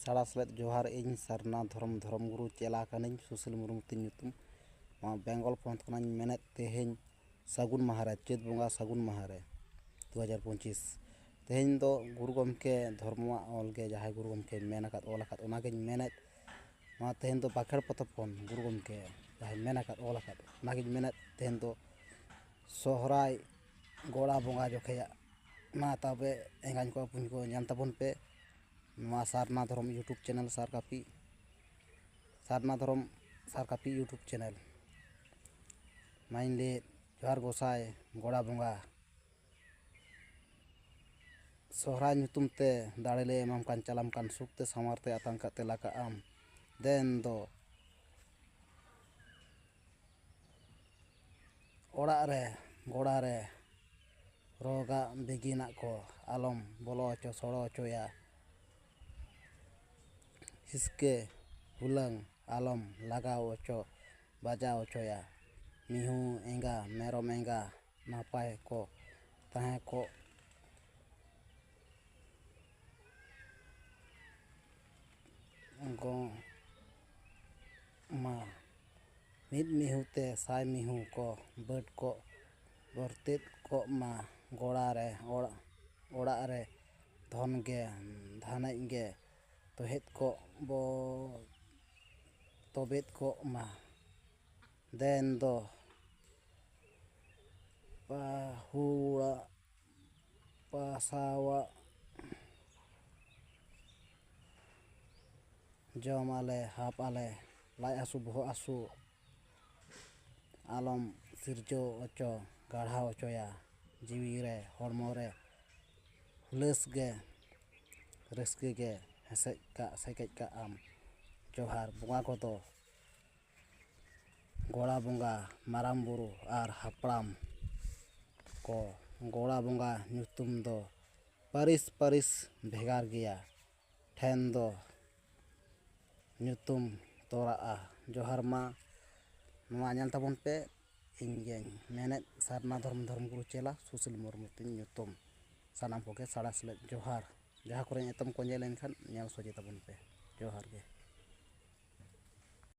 ᱥᱟᱲᱟ ᱥᱮᱞᱮᱫ ᱡᱚᱦᱟᱨ ᱤᱧ ᱥᱟᱨᱱᱟ ᱫᱷᱚᱨᱚᱢ ᱜᱩᱨᱩ ᱪᱮᱞᱟ ᱠᱟᱹᱱᱟᱹᱧ ᱥᱩᱥᱤᱞ ᱢᱩᱨᱢᱩ ᱛᱤᱧ ᱧᱩᱛᱩᱢ ᱱᱚᱣᱟ ᱵᱮᱝᱜᱚᱞ ᱯᱚᱱᱚᱛ ᱠᱷᱚᱱᱟᱜ ᱤᱧ ᱢᱮᱱᱮᱫ ᱛᱮᱦᱮᱧ ᱥᱟᱹᱜᱩᱱ ᱢᱟᱦᱟ ᱨᱮ ᱪᱟᱹᱛ ᱵᱚᱸᱜᱟ ᱥᱟᱹᱜᱩᱱ ᱢᱟᱦᱟ ᱨᱮ 2025 ᱛᱮᱦᱮᱧ ᱫᱚ ᱜᱩᱨᱩ ᱜᱚᱢᱠᱮ ᱫᱷᱚᱨᱢᱚᱣᱟᱜ ᱚᱞ ᱜᱮ ᱡᱟᱦᱟᱸᱭ ᱜᱩᱨᱩ ᱜᱚᱢᱠᱮ ᱢᱮᱱ ᱟᱠᱟᱫ ᱚᱞ ᱟᱠᱟᱫ ᱚᱱᱟᱜᱤᱧ ᱢᱮᱱᱮᱫ ᱱᱚᱣᱟ ᱛᱮᱦᱮᱧ ᱫᱚ ᱵᱟᱸᱠᱷᱮᱲ ᱯᱚᱛᱚᱵ ᱠᱷᱚᱱ ᱜᱩᱨᱩ ᱜᱚᱢᱠᱮ ᱡᱟᱦᱟᱸᱭ ᱢᱮᱱ ᱟᱠᱟᱫ ᱚᱞ ᱟᱠᱟᱫ ᱚᱱᱟᱜᱤᱧ ᱢᱮᱱᱮᱫ ᱛᱮᱦᱮᱧ ᱫᱚ ᱥᱚᱦᱨᱟᱭ ᱜᱚᱲᱟ ᱵᱚᱸᱜᱟ ᱡᱚᱠᱷᱮᱡᱟᱜ ᱢᱟ ᱛᱚᱵᱮ ᱮᱸᱜᱟᱧ ᱠᱚ ᱯᱩᱸᱡ ᱠᱚ ᱧᱮᱞ ᱛᱟᱵᱚᱱ ᱯᱮ ᱱᱚᱣᱟ ᱥᱟᱨᱱᱟ ᱫᱷᱚᱨᱚᱢ ᱤᱭᱩᱴᱩᱵᱽ ᱪᱮᱱᱮᱞ ᱥᱟᱨᱱᱟ ᱫᱷᱚᱨᱚᱢ ᱥᱟᱨ ᱠᱟᱹᱯᱤ ᱤᱭᱩᱴᱩᱵᱽ ᱪᱮᱱᱮᱞ ᱢᱟᱧ ᱞᱟᱹᱭᱮᱫ ᱡᱚᱦᱟᱨ ᱜᱚᱸᱥᱟᱭ ᱜᱚᱲᱟ ᱵᱚᱸᱜᱟ ᱥᱚᱦᱨᱟᱭ ᱧᱩᱛᱩᱢ ᱛᱮ ᱫᱟᱲᱮ ᱞᱮ ᱮᱢᱟᱢ ᱠᱟᱱ ᱪᱟᱞᱟᱢ ᱠᱟᱱ ᱥᱩᱠ ᱛᱮ ᱥᱟᱶᱟᱨ ᱛᱮ ᱟᱛᱟᱝ ᱠᱟᱛᱮ ᱞᱟᱠᱟᱜ ᱟᱢ ᱫᱮᱱ ᱫᱚ ᱚᱲᱟᱜ ᱨᱮ ᱜᱚᱲᱟ ᱨᱮ ᱨᱚᱜᱟᱜ ᱵᱤᱜᱤᱱᱟᱜ ᱠᱚ ᱟᱞᱚᱢ ᱵᱚᱞᱚ ᱦᱚᱪᱚ ᱥᱚᱲᱚ ᱦᱚᱪᱚᱭᱟ ᱦᱤᱥᱠᱟᱹ ᱦᱩᱞᱟᱹᱝ ᱟᱞᱚᱢ ᱞᱟᱜᱟᱣ ᱦᱚᱪᱚ ᱵᱟᱡᱟᱣ ᱦᱚᱪᱚᱭᱟ ᱢᱤᱦᱩ ᱮᱸᱜᱟ ᱢᱮᱨᱚᱢ ᱮᱸᱜᱟ ᱱᱟᱯᱟᱭ ᱠᱚ ᱛᱟᱦᱮᱸ ᱠᱚᱜ ᱢᱟ ᱢᱤᱫ ᱢᱤᱦᱩ ᱛᱮ ᱥᱟᱭ ᱢᱤᱦᱩ ᱠᱚ ᱵᱟᱹᱰ ᱠᱚᱜ ᱵᱚᱨᱛᱮᱫ ᱠᱚᱜ ᱢᱟ ᱚᱲᱟᱜ ᱨᱮ ᱫᱷᱚᱱ ᱜᱮ ᱫᱷᱟᱱᱮᱡ ᱜᱮ ᱛᱚᱦᱮᱫ ᱠᱚᱜ ᱛᱚᱵᱮᱫ ᱠᱚᱜ ᱢᱟ ᱫᱮᱱ ᱫᱚ ᱯᱟᱹᱦᱩᱲᱟᱜ ᱯᱟᱥᱟᱣᱟᱜ ᱡᱚᱢ ᱟᱞᱮ ᱦᱟᱵ ᱟᱞᱮ ᱞᱟᱡ ᱦᱟᱹᱥᱩ ᱵᱚᱦᱚᱜ ᱦᱟᱹᱥᱩ ᱟᱞᱚᱢ ᱥᱤᱨᱡᱟᱹᱣ ᱦᱚᱪᱚ ᱜᱟᱲᱦᱟᱣ ᱦᱚᱪᱚᱭᱟ ᱡᱤᱣᱤ ᱨᱮ ᱦᱚᱲᱢᱚ ᱨᱮ ᱦᱩᱞᱟᱹᱥ ᱜᱮ ᱨᱟᱹᱥᱠᱟᱹ ᱜᱮ ᱦᱮᱸᱥᱮᱡ ᱠᱟᱜ ᱥᱮᱠᱮᱡ ᱠᱟᱜ ᱟᱢ ᱡᱚᱦᱟᱨ ᱵᱚᱸᱜᱟ ᱠᱚᱫᱚ ᱜᱚᱲᱟ ᱵᱚᱸᱜᱟ ᱢᱟᱨᱟᱝ ᱵᱩᱨᱩ ᱟᱨ ᱦᱟᱯᱲᱟᱢ ᱠᱚ ᱜᱚᱲᱟ ᱵᱚᱸᱜᱟ ᱧᱩᱛᱩᱢ ᱫᱚ ᱯᱟᱹᱨᱤᱥ ᱵᱷᱮᱜᱟᱨ ᱜᱮᱭᱟ ᱴᱷᱮᱱ ᱫᱚ ᱧᱩᱛᱩᱢ ᱛᱚᱨᱟᱜᱼᱟ ᱡᱚᱦᱟᱨ ᱢᱟ ᱱᱚᱣᱟ ᱧᱮᱞ ᱛᱟᱵᱚᱱ ᱯᱮ ᱤᱧᱜᱮᱧ ᱢᱮᱱᱮᱫ ᱥᱟᱨᱱᱟ ᱫᱷᱚᱨᱚᱢ ᱜᱩᱨᱩ ᱪᱮᱞᱟ ᱥᱩᱥᱤᱞ ᱢᱩᱨᱢᱩ ᱛᱤᱧ ᱧᱩᱛᱩᱢ ᱥᱟᱱᱟᱢ ᱠᱚᱜᱮ ᱥᱟᱲᱟ ᱥᱮᱞᱮᱫ ᱡᱚᱦᱟᱨ ᱡᱟᱦᱟᱸ ᱠᱚᱨᱮ ᱮᱛᱚᱢ ᱠᱚ ᱧᱮᱞ ᱞᱮᱱᱠᱷᱟᱱ ᱧᱮᱞ ᱥᱚᱡᱷᱮ ᱛᱟᱵᱚᱱ ᱯᱮ ᱡᱚᱦᱟᱨ ᱜᱮ